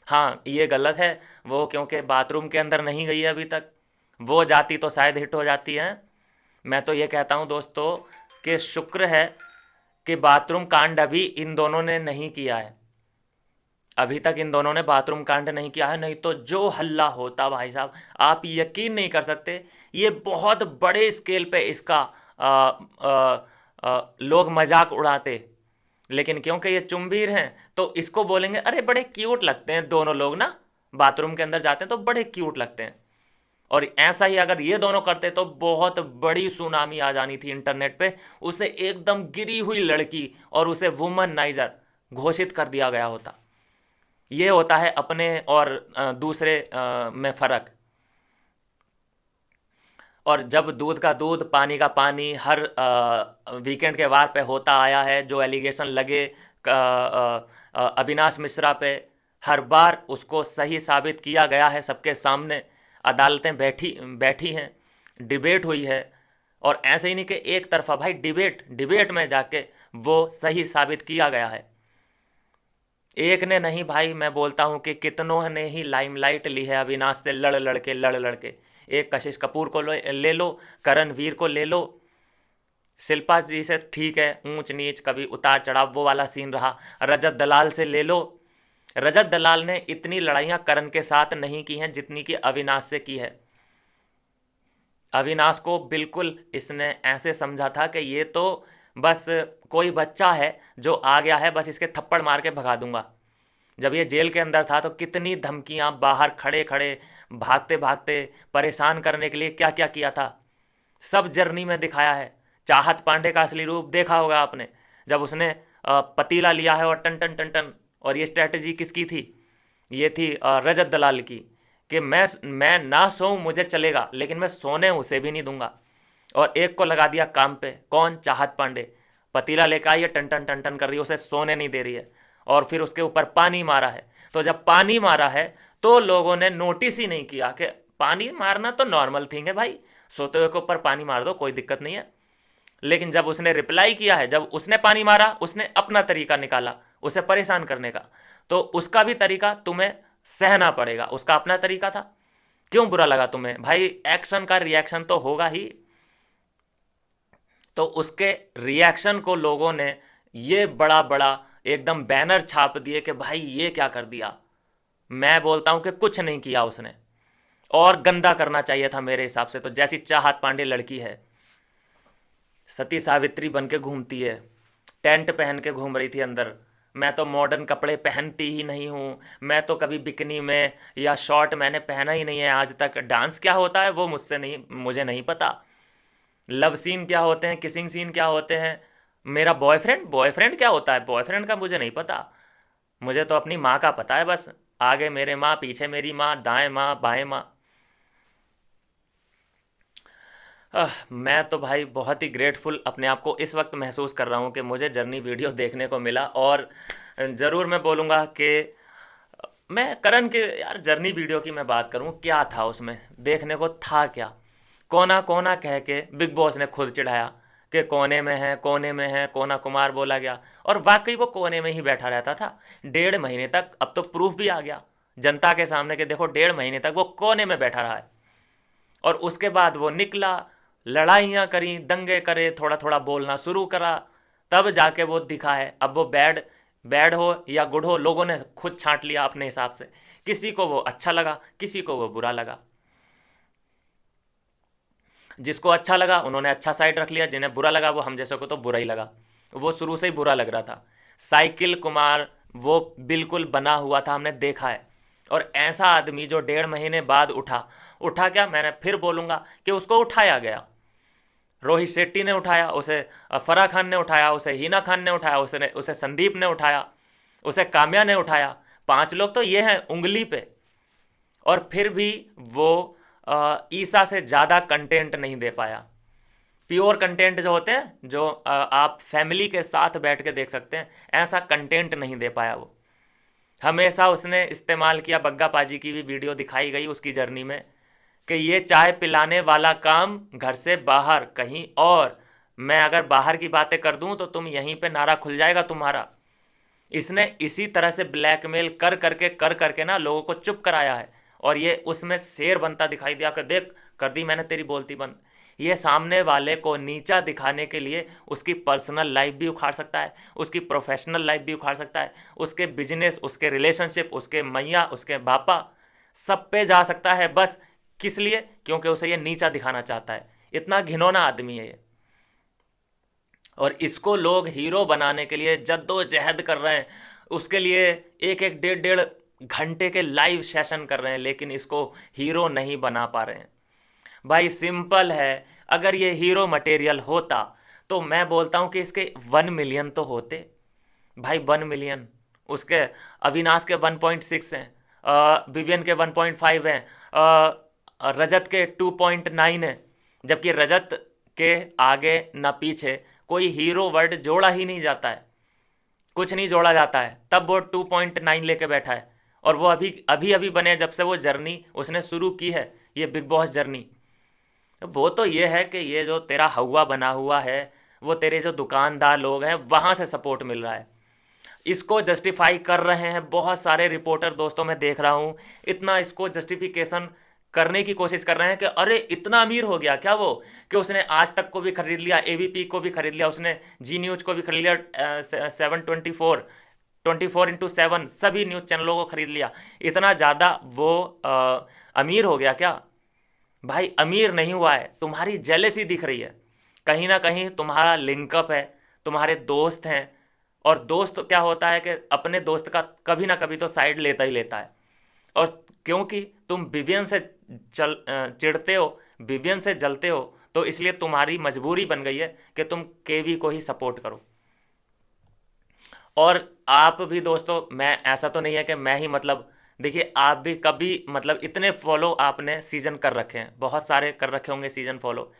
हाँ, ये गलत है वो, क्योंकि बाथरूम के अंदर नहीं गई है अभी तक। वो जाती तो शायद हिट हो जाती है। मैं तो ये कहता हूँ दोस्तों कि शुक्र है कि बाथरूम कांड अभी इन दोनों ने नहीं किया है। अभी तक इन दोनों ने बाथरूम कांड नहीं किया है, नहीं तो जो हल्ला होता भाई साहब, आप यकीन नहीं कर सकते। ये बहुत बड़े स्केल पे इसका लोग मजाक उड़ाते, लेकिन क्योंकि ये चुंबीर हैं तो इसको बोलेंगे अरे बड़े क्यूट लगते हैं दोनों लोग ना, बाथरूम के अंदर जाते हैं तो बड़े क्यूट लगते हैं। और ऐसा ही अगर ये दोनों करते तो बहुत बड़ी सुनामी आ जानी थी इंटरनेट पे, उसे एकदम गिरी हुई लड़की और उसे वुमनाइजर घोषित कर दिया गया होता। ये होता है अपने और दूसरे में फ़र्क। और जब दूध का दूध पानी का पानी हर वीकेंड के वार पे होता आया है, जो एलिगेशन लगे अविनाश मिश्रा पे, हर बार उसको सही साबित किया गया है सबके सामने। अदालतें बैठी बैठी हैं, डिबेट हुई है, और ऐसे ही नहीं कि एक तरफा भाई, डिबेट डिबेट में जाके वो सही साबित किया गया है। एक ने नहीं भाई, मैं बोलता हूँ कि कितनों ने ही लाइमलाइट ली है अविनाश से लड़ लड़ के। एक कशिश कपूर को ले लो, करण वीर को ले लो, शिल्पा जी से ठीक है, ऊंच नीच कभी उतार चढ़ाव वो वाला सीन रहा। रजत दलाल से ले लो, रजत दलाल ने इतनी लड़ाइयाँ करण के साथ नहीं की हैं जितनी कि अविनाश से की है। अविनाश को बिल्कुल इसने ऐसे समझा था कि ये तो बस कोई बच्चा है जो आ गया है, बस इसके थप्पड़ मार के भगा दूंगा। जब ये जेल के अंदर था तो कितनी धमकियां, बाहर खड़े खड़े भागते भागते परेशान करने के लिए क्या क्या किया था, सब जर्नी में दिखाया है। चाहत पांडे का असली रूप देखा होगा आपने, जब उसने पतीला लिया है और टन टन टन टन, और ये स्ट्रैटेजी किसकी थी? ये थी रजत दलाल की, कि मैं ना सोऊं मुझे चलेगा, लेकिन मैं सोने उसे भी नहीं दूंगा। और एक को लगा दिया काम पे, कौन? चाहत पांडे। पतीला लेकर आई है, टन टन टन टन कर रही है, उसे सोने नहीं दे रही है, और फिर उसके ऊपर पानी मारा है। तो जब पानी मारा है तो लोगों ने नोटिस ही नहीं किया कि पानी मारना तो नॉर्मल थिंग है भाई, सोते हुए के ऊपर पानी मार दो, कोई दिक्कत नहीं है। लेकिन जब उसने रिप्लाई किया है, जब उसने पानी मारा, उसने अपना तरीका निकाला उसे परेशान करने का, तो उसका भी तरीका तुम्हें सहना पड़ेगा, उसका अपना तरीका था। क्यों बुरा लगा तुम्हें भाई? एक्शन का रिएक्शन तो होगा ही। तो उसके रिएक्शन को लोगों ने ये बड़ा बड़ा एकदम बैनर छाप दिए कि भाई ये क्या कर दिया। मैं बोलता हूं कि कुछ नहीं किया उसने, और गंदा करना चाहिए था मेरे हिसाब से। तो जैसी चाहत पांडे लड़की है, सती सावित्री बन के घूमती है, टेंट पहन के घूम रही थी अंदर। मैं तो मॉडर्न कपड़े पहनती ही नहीं हूँ, मैं तो कभी बिकनी में या शॉर्ट मैंने पहना ही नहीं है आज तक। डांस क्या होता है वो मुझे नहीं पता। लव सीन क्या होते हैं, किसिंग सीन क्या होते हैं, मेरा बॉयफ्रेंड क्या होता है, बॉयफ्रेंड का मुझे नहीं पता। मुझे तो अपनी माँ का पता है बस, आगे मेरे माँ, पीछे मेरी माँ, दाएं माँ, बाएं माँ। मैं तो भाई बहुत ही ग्रेटफुल अपने आप को इस वक्त महसूस कर रहा हूँ कि मुझे जर्नी वीडियो देखने को मिला। और ज़रूर मैं बोलूँगा कि मैं करण के यार जर्नी वीडियो की मैं बात करूँ, क्या था उसमें देखने को, था क्या? कोना कोना कह के बिग बॉस ने खुद चिढ़ाया कि कोने में है, कोने में है, कोना कुमार बोला गया, और वाकई वो कोने में ही बैठा रहता था 1.5 महीने तक। अब तो प्रूफ भी आ गया जनता के सामने कि देखो 1.5 महीने तक वो कोने में बैठा रहा है। और उसके बाद वो निकला, लड़ाइयाँ करी, दंगे करे, थोड़ा थोड़ा बोलना शुरू करा, तब जाके वो दिखा है। अब वो बैड बैड हो या गुड हो, लोगों ने खुद छांट लिया अपने हिसाब से। किसी को वो अच्छा लगा, किसी को वो बुरा लगा। जिसको अच्छा लगा उन्होंने अच्छा साइड रख लिया, जिन्हें बुरा लगा वो हम जैसे को तो बुरा ही लगा। वो शुरू से ही बुरा लग रहा था। साइकिल कुमार वो बिल्कुल बना हुआ था, हमने देखा है। और ऐसा आदमी जो 1.5 महीने बाद उठा, उठा क्या, मैंने फिर बोलूँगा कि उसको उठाया गया। रोहित शेट्टी ने उठाया उसे, फराह खान ने उठाया उसे, हिना खान ने उठाया उसे संदीप ने उठाया उसे, काम्या ने उठाया। 5 लोग तो ये हैं उंगली पे। और फिर भी वो ईसा से ज़्यादा कंटेंट नहीं दे पाया। प्योर कंटेंट जो होते हैं, जो आप फैमिली के साथ बैठ के देख सकते हैं, ऐसा कंटेंट नहीं दे पाया वो। हमेशा उसने इस्तेमाल किया, बग्गा पाजी की भी वीडियो दिखाई गई उसकी जर्नी में, कि ये चाय पिलाने वाला काम घर से बाहर कहीं और, मैं अगर बाहर की बातें कर दूं तो तुम यहीं पे नारा खुल जाएगा तुम्हारा। इसने इसी तरह से ब्लैकमेल कर करके ना लोगों को चुप कराया है। और ये उसमें शेर बनता दिखाई दिया कि देख कर दी मैंने तेरी बोलती बंद। ये सामने वाले को नीचा दिखाने के लिए उसकी पर्सनल लाइफ भी उखाड़ सकता है, उसकी प्रोफेशनल लाइफ भी उखाड़ सकता है, उसके बिजनेस, उसके रिलेशनशिप, उसके मैया, उसके बापा, सब पे जा सकता है। बस किस लिए? क्योंकि उसे ये नीचा दिखाना चाहता है। इतना घिनौना आदमी है ये। और इसको लोग हीरो बनाने के लिए जद्दोजहद कर रहे हैं, उसके लिए 1-1 1.5 घंटे के लाइव सेशन कर रहे हैं, लेकिन इसको हीरो नहीं बना पा रहे हैं। भाई सिंपल है, अगर ये हीरो मटेरियल होता तो मैं बोलता हूँ कि इसके 1 मिलियन तो होते। भाई 1 मिलियन, उसके अविनाश के 1.6 हैं, विवियन के 1.5 हैं, रजत के 2.9 हैं। जबकि रजत के आगे न पीछे कोई हीरो वर्ड जोड़ा ही नहीं जाता है, कुछ नहीं जोड़ा जाता है, तब वो 2.9 लेके बैठा है। और वो अभी अभी अभी बने, जब से वो जर्नी उसने शुरू की है, ये बिग बॉस जर्नी। वो तो ये है कि ये जो तेरा हवा बना हुआ है, वो तेरे जो दुकानदार लोग हैं वहाँ से सपोर्ट मिल रहा है। इसको जस्टिफाई कर रहे हैं बहुत सारे रिपोर्टर दोस्तों, मैं देख रहा हूँ इतना इसको जस्टिफिकेशन करने की कोशिश कर रहे हैं कि अरे इतना अमीर हो गया क्या वो, कि उसने आज तक को भी खरीद लिया, एबीपी को भी खरीद लिया, उसने जी न्यूज़ को भी खरीद लिया, 24/7 सभी न्यूज़ चैनलों को खरीद लिया। इतना ज़्यादा वो अमीर हो गया क्या? भाई अमीर नहीं हुआ है, तुम्हारी जेलेसी दिख रही है। कहीं ना कहीं तुम्हारा लिंकअप है, तुम्हारे दोस्त हैं। और दोस्त क्या होता है कि अपने दोस्त का कभी ना कभी तो साइड लेता ही लेता है। और क्योंकि तुम विवियन से चिढ़ते हो, विवियन से जलते हो, तो इसलिए तुम्हारी मजबूरी बन गई है कि तुम केवी को ही सपोर्ट करो। और आप भी दोस्तों, मैं ऐसा तो नहीं है कि मैं ही, मतलब देखिए आप भी कभी, मतलब इतने फॉलो आपने सीज़न कर रखे हैं, बहुत सारे कर रखे होंगे सीज़न फॉलो।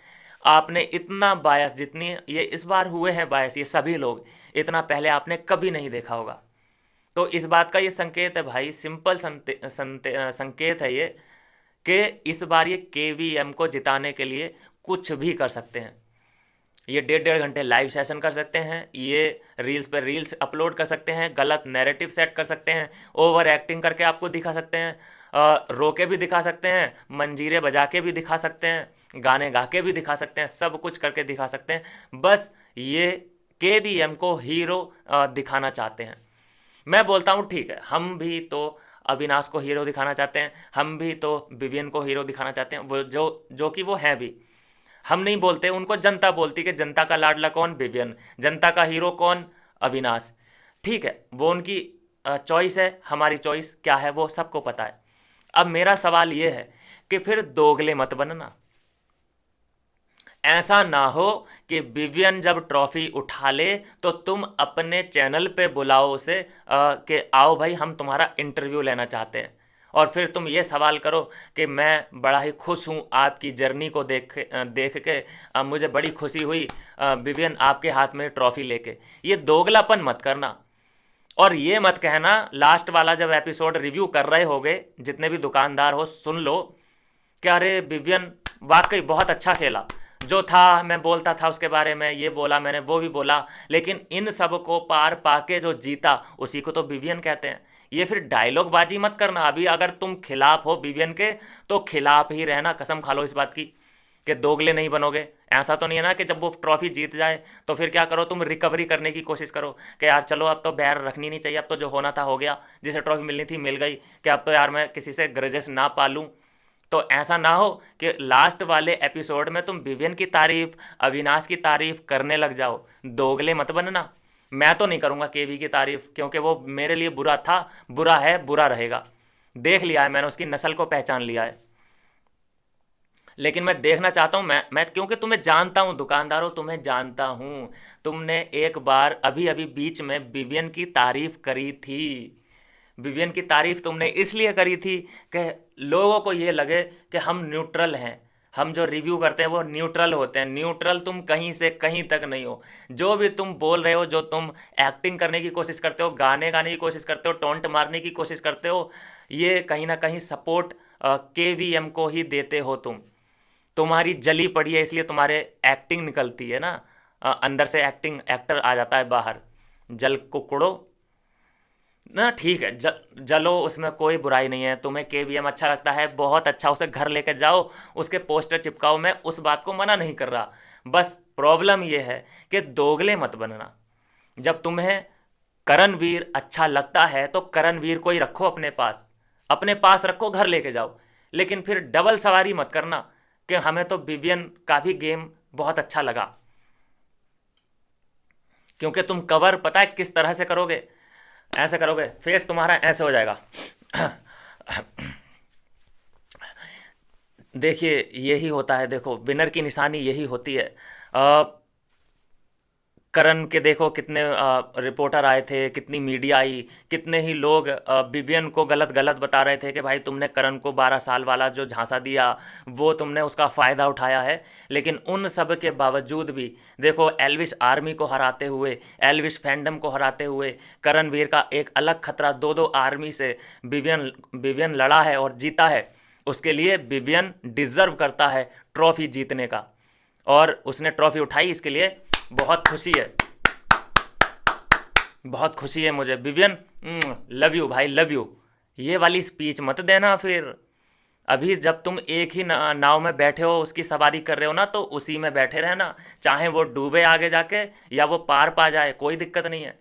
आपने इतना बायस, जितनी ये इस बार हुए हैं बायस ये सभी लोग, इतना पहले आपने कभी नहीं देखा होगा। तो इस बात का ये संकेत है भाई, सिंपल संकेत है ये, कि इस बार ये केवीएम को जिताने के लिए कुछ भी कर सकते हैं। ये 1.5 घंटे लाइव सेशन कर सकते हैं, ये रील्स पर रील्स अपलोड कर सकते हैं, गलत नैरेटिव सेट कर सकते हैं, ओवर एक्टिंग करके आपको दिखा सकते हैं, रो के भी दिखा सकते हैं, मंजीरे बजा के भी दिखा सकते हैं, गाने गा के भी दिखा सकते हैं, सब कुछ करके दिखा सकते हैं। बस ये केवीएम को हीरो दिखाना चाहते हैं। मैं बोलता हूँ ठीक है, हम भी तो अविनाश को हीरो दिखाना चाहते हैं, हम भी तो विवियन को हीरो दिखाना चाहते हैं, वो जो कि वो हैं भी। हम नहीं बोलते, उनको जनता बोलती कि जनता का लाडला कौन? विवियन। जनता का हीरो कौन? अविनाश। ठीक है, वो उनकी चॉइस है, हमारी चॉइस क्या है वो सबको पता है। अब मेरा सवाल ये है कि फिर दोगले मत बनना। ऐसा ना हो कि विवियन जब ट्रॉफी उठा ले तो तुम अपने चैनल पे बुलाओ उसे कि आओ भाई हम तुम्हारा इंटरव्यू लेना चाहते हैं, और फिर तुम ये सवाल करो कि मैं बड़ा ही खुश हूँ आपकी जर्नी को देख के मुझे बड़ी खुशी हुई विवियन आपके हाथ में ट्रॉफी लेके। ये दोगलापन मत करना। और ये मत कहना, लास्ट वाला जब एपिसोड रिव्यू कर रहे होगे, जितने भी दुकानदार हो सुन लो, कि अरे विवियन वाकई बहुत अच्छा खेला, जो था मैं बोलता था उसके बारे में, ये बोला मैंने, वो भी बोला, लेकिन इन सब को पार पाके जो जीता उसी को तो विवियन कहते हैं। ये फिर डायलॉग बाजी मत करना। अभी अगर तुम खिलाफ हो विवियन के तो खिलाफ ही रहना, कसम खा लो इस बात की कि दोगले नहीं बनोगे। ऐसा तो नहीं है ना कि जब वो ट्रॉफी जीत जाए तो फिर क्या करो, तुम रिकवरी करने की कोशिश करो कि यार चलो अब तो बैर रखनी नहीं चाहिए, अब तो जो होना था हो गया, जिसे ट्रॉफी मिलनी थी मिल गई, कि अब तो यार मैं किसी से ग्रजेस ना पालूं। तो ऐसा ना हो कि लास्ट वाले एपिसोड में तुम विवियन की तारीफ, अविनाश की तारीफ करने लग जाओ। दोगले मत बनना। मैं तो नहीं करूंगा केवी की तारीफ, क्योंकि वो मेरे लिए बुरा था, बुरा है, बुरा रहेगा। देख लिया है मैंने, उसकी नस्ल को पहचान लिया है। लेकिन मैं देखना चाहता हूँ, मैं क्योंकि तुम्हें जानता हूँ दुकानदारों, तुम्हें जानता हूँ। तुमने एक बार अभी अभी बीच में विवियन की तारीफ करी थी। विवियन की तारीफ तुमने इसलिए करी थी कि लोगों को ये लगे कि हम न्यूट्रल हैं, हम जो रिव्यू करते हैं वो न्यूट्रल होते हैं। न्यूट्रल तुम कहीं से कहीं तक नहीं हो। जो भी तुम बोल रहे हो, जो तुम एक्टिंग करने की कोशिश करते हो, गाने गाने की कोशिश करते हो, टोंट मारने की कोशिश करते हो, ये कहीं ना कहीं सपोर्ट केवीएम को ही देते हो तुम। तुम्हारी जली पड़ी है इसलिए तुम्हारे एक्टिंग निकलती है ना, अंदर से एक्टर आ जाता है बाहर। जल कुकड़ो ना, ठीक है, जलो, उसमें कोई बुराई नहीं है। तुम्हें केवीएम अच्छा लगता है, बहुत अच्छा, उसे घर लेकर जाओ, उसके पोस्टर चिपकाओ, मैं उस बात को मना नहीं कर रहा। बस प्रॉब्लम यह है कि दोगले मत बनना। जब तुम्हें करणवीर अच्छा लगता है तो करणवीर को ही रखो अपने पास, अपने पास रखो, घर लेके जाओ। लेकिन फिर डबल सवारी मत करना कि हमें तो विवियन का भी गेम बहुत अच्छा लगा। क्योंकि तुम कवर पता है किस तरह से करोगे, ऐसे करोगे, फेस तुम्हारा ऐसे हो जाएगा। देखिए यही होता है, देखो विनर की निशानी यही होती है। करण के देखो कितने रिपोर्टर आए थे, कितनी मीडिया आई, कितने ही लोग विवियन को गलत गलत बता रहे थे कि भाई तुमने करण को 12 साल वाला जो झांसा दिया वो तुमने उसका फ़ायदा उठाया है। लेकिन उन सब के बावजूद भी देखो एल्विश आर्मी को हराते हुए, एल्विश फैंडम को हराते हुए, करणवीर का एक अलग खतरा, दो दो आर्मी से विवियन विवियन लड़ा है और जीता है। उसके लिए विवियन डिज़र्व करता है ट्रॉफी जीतने का, और उसने ट्रॉफी उठाई, इसके लिए बहुत खुशी है, बहुत खुशी है मुझे। विवियन, लव यू भाई, लव यू। ये वाली स्पीच मत देना फिर। अभी जब तुम एक ही नाव में बैठे हो, उसकी सवारी कर रहे हो ना, तो उसी में बैठे रहना, चाहे वो डूबे आगे जाके या वो पार पा जाए, कोई दिक्कत नहीं है।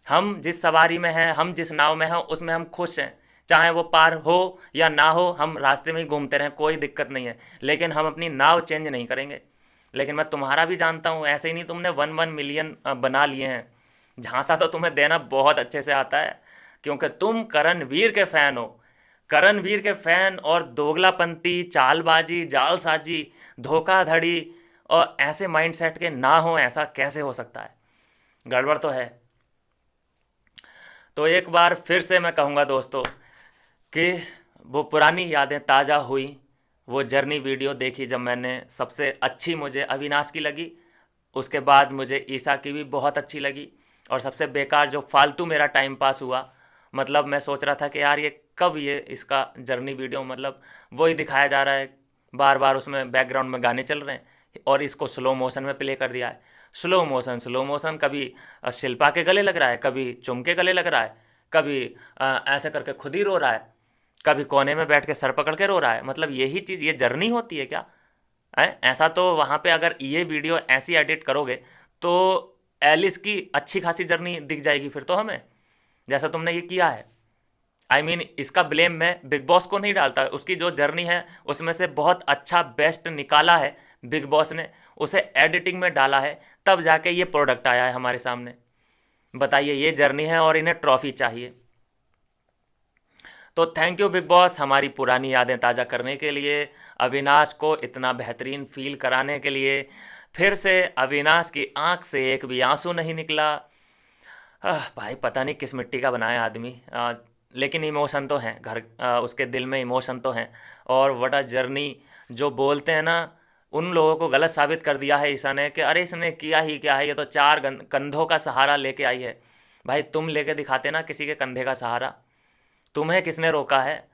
हम जिस सवारी में हैं, हम जिस नाव में हैं, उसमें हम खुश हैं। चाहे वो पार हो या ना हो, हम रास्ते में ही घूमते रहें, कोई दिक्कत नहीं है। लेकिन हम अपनी नाव चेंज नहीं करेंगे। लेकिन मैं तुम्हारा भी जानता हूँ, ऐसे ही नहीं तुमने 1-1 मिलियन बना लिए हैं। झांसा तो तुम्हें देना बहुत अच्छे से आता है, क्योंकि तुम करणवीर के फ़ैन हो। करणवीर के फ़ैन और दोगलापंती, चालबाजी, जालसाजी, धोखाधड़ी और ऐसे माइंडसेट के ना हो, ऐसा कैसे हो सकता है? गड़बड़ तो है। तो एक बार फिर से मैं कहूँगा दोस्तों कि वो पुरानी यादें ताज़ा हुई। वो जर्नी वीडियो देखी जब मैंने, सबसे अच्छी मुझे अविनाश की लगी, उसके बाद मुझे ईसा की भी बहुत अच्छी लगी। और सबसे बेकार जो फालतू मेरा टाइम पास हुआ, मतलब मैं सोच रहा था कि यार ये कब ये इसका जर्नी वीडियो, मतलब वही दिखाया जा रहा है, बार बार उसमें बैकग्राउंड में गाने चल रहे हैं और इसको स्लो मोशन में प्ले कर दिया है। स्लो मोशन, स्लो मोशन, कभी शिल्पा के गले लग रहा है, कभी चुम के गले लग रहा है, कभी ऐसे करके खुद ही रो रहा है, कभी कोने में बैठ के सर पकड़ के रो रहा है। मतलब यही चीज़, ये जर्नी होती है क्या? ऐसा तो वहाँ पे अगर ये वीडियो ऐसी एडिट करोगे तो एलिस की अच्छी खासी जर्नी दिख जाएगी फिर तो हमें, जैसा तुमने ये किया है। आई मीन इसका ब्लेम मैं बिग बॉस को नहीं डालता, उसकी जो जर्नी है उसमें से बहुत अच्छा बेस्ट निकाला है बिग बॉस ने, उसे एडिटिंग में डाला है, तब जाके ये प्रोडक्ट आया है हमारे सामने। बताइए, ये जर्नी है और इन्हें ट्रॉफी चाहिए। तो थैंक यू बिग बॉस, हमारी पुरानी यादें ताज़ा करने के लिए, अविनाश को इतना बेहतरीन फील कराने के लिए। फिर से अविनाश की आंख से एक भी आंसू नहीं निकला। भाई पता नहीं किस मिट्टी का बनाया आदमी, लेकिन इमोशन तो हैं, घर उसके दिल में इमोशन तो हैं। और व्हाट अ जर्नी, जो बोलते हैं ना, उन लोगों को गलत साबित कर दिया है ईसा ने कि अरे इसने किया ही क्या है, ये तो 4 कंधों का सहारा लेके आई है। भाई तुम लेके दिखाते ना किसी के कंधे का सहारा, तुम्हें किसने रोका है?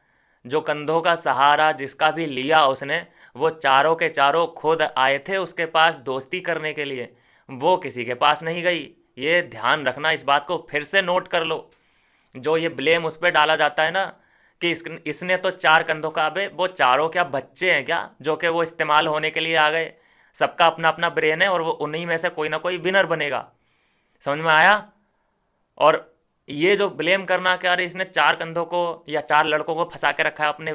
जो कंधों का सहारा जिसका भी लिया उसने, वो चारों के चारों खुद आए थे उसके पास दोस्ती करने के लिए, वो किसी के पास नहीं गई। ये ध्यान रखना, इस बात को फिर से नोट कर लो। जो ये ब्लेम उस पर डाला जाता है ना कि इसने तो 4 कंधों का, अबे वो चारों क्या बच्चे हैं क्या जो कि वो इस्तेमाल होने के लिए आ गए? सबका अपना अपना ब्रेन है और वो उन्हीं में से कोई ना कोई विनर बनेगा। समझ में आया? और ये जो ब्लेम करना कि अरे इसने 4 कंधों को या 4 लड़कों को फंसा के रखा है अपने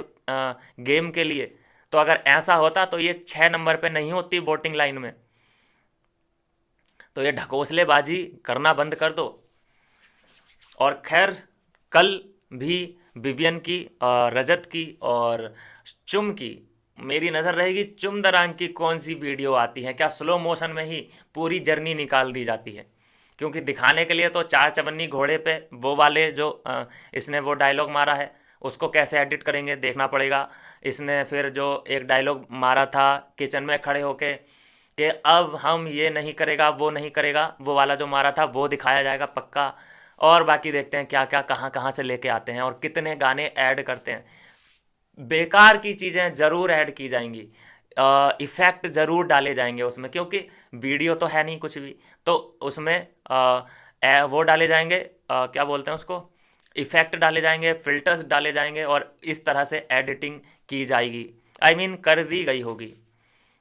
गेम के लिए, तो अगर ऐसा होता तो ये 6 नंबर पे नहीं होती वोटिंग लाइन में। तो ये ढकोसलेबाजी करना बंद कर दो। और खैर, कल भी विवियन की, रजत की और चुम की मेरी नज़र रहेगी। चुम दरांग की कौन सी वीडियो आती है, क्या स्लो मोशन में ही पूरी जर्नी निकाल दी जाती है? क्योंकि दिखाने के लिए तो 4 चवन्नी घोड़े पे वो वाले जो इसने वो डायलॉग मारा है उसको कैसे एडिट करेंगे देखना पड़ेगा। इसने फिर जो एक डायलॉग मारा था किचन में खड़े होके कि अब हम ये नहीं करेगा वो नहीं करेगा, वो वाला जो मारा था वो दिखाया जाएगा पक्का। और बाकी देखते हैं क्या क्या कहाँ कहाँ से लेके आते हैं और कितने गाने ऐड करते हैं। बेकार की चीज़ें ज़रूर ऐड की जाएंगी, इफ़ेक्ट ज़रूर डाले जाएंगे उसमें, क्योंकि वीडियो तो है नहीं कुछ भी। तो उसमें वो डाले जाएंगे, क्या बोलते हैं उसको, इफ़ेक्ट डाले जाएंगे, फिल्टर्स डाले जाएंगे और इस तरह से एडिटिंग की जाएगी। आई मीन कर दी गई होगी,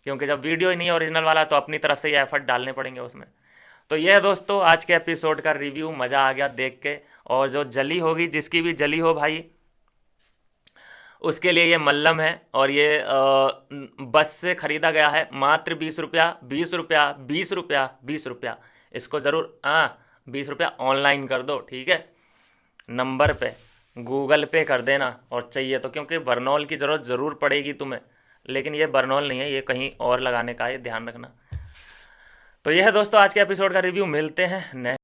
क्योंकि जब वीडियो ही नहीं ओरिजिनल वाला तो अपनी तरफ से ये एफर्ट डालने पड़ेंगे उसमें। तो ये है दोस्तों आज के एपिसोड का रिव्यू, मज़ा आ गया देख के। और जो जली होगी, जिसकी भी जली हो भाई, उसके लिए ये मल्लम है। और ये बस से ख़रीदा गया है, मात्र 20 रुपया, 20 रुपया, 20 रुपया, 20 रुपया। इसको ज़रूर 20 रुपया ऑनलाइन कर दो, ठीक है, नंबर पे गूगल पे कर देना। और चाहिए तो, क्योंकि बर्नौल की ज़रूरत ज़रूर पड़ेगी तुम्हें, लेकिन ये बर्नौल नहीं है, ये कहीं और लगाने का है, ध्यान रखना। तो यह है दोस्तों आज के एपिसोड का रिव्यू। मिलते हैं नेक्स्ट